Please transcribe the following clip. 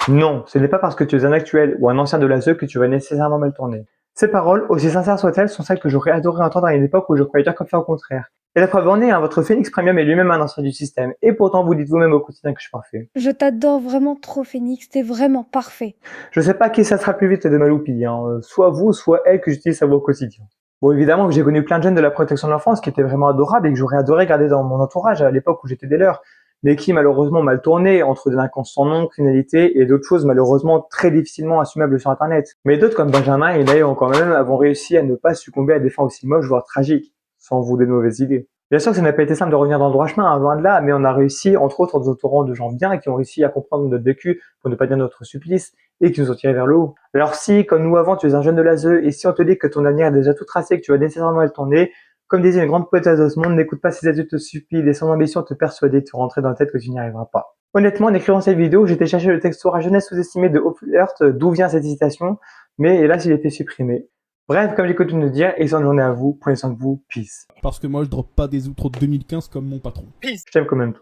Non, ce n'est pas parce que tu es un actuel ou un ancien de l'ASE que tu vas nécessairement mal tourner. Ces paroles, aussi sincères soient-elles, sont celles que j'aurais adoré entendre à une époque où je croyais dire comme ça au contraire. Et la preuve en est, hein, votre Phoenix Premium est lui-même un ancien du système, et pourtant vous dites vous-même au quotidien que je suis parfait. Je t'adore vraiment trop, Phoenix, t'es vraiment parfait. Je sais pas qui ça sera plus vite de Maloupille, hein, soit vous, soit elle que j'utilise sa voix au quotidien. Bon, évidemment que j'ai connu plein de jeunes de la protection de l'enfance qui étaient vraiment adorables et que j'aurais adoré garder dans mon entourage à l'époque où j'étais des leurs, mais qui malheureusement mal tourné entre délinquance sans nom, criminalité et d'autres choses malheureusement très difficilement assumables sur internet. Mais d'autres comme Benjamin et Léon quand même avons réussi à ne pas succomber à des fins aussi moches voire tragiques, sans vous donner de mauvaises idées. Bien sûr que ça n'a pas été simple de revenir dans le droit chemin, hein, loin de là, mais on a réussi, entre autres, en nous entourant de gens bien qui ont réussi à comprendre notre vécu, pour ne pas dire notre supplice, et qui nous ont tirés vers le haut. Alors si, comme nous avant, tu es un jeune de l'ASE, et si on te dit que ton avenir est déjà tout tracé, que tu vas nécessairement mal tourner, comme disait une grande poétesse de ce monde, n'écoute pas ces adultes stupides et sans ambition te persuader de te rentrer dans la tête que tu n'y arriveras pas. Honnêtement, en écrivant cette vidéo, j'étais chercher le texte sur la jeunesse sous-estimée de Hoffert, d'où vient cette hésitation, mais hélas, il a été supprimé. Bref, comme j'ai coutume de dire, excellente journée à vous, prenez soin de vous, peace. Parce que moi, je drop pas des outros de 2015 comme mon patron. Je t'aime quand même.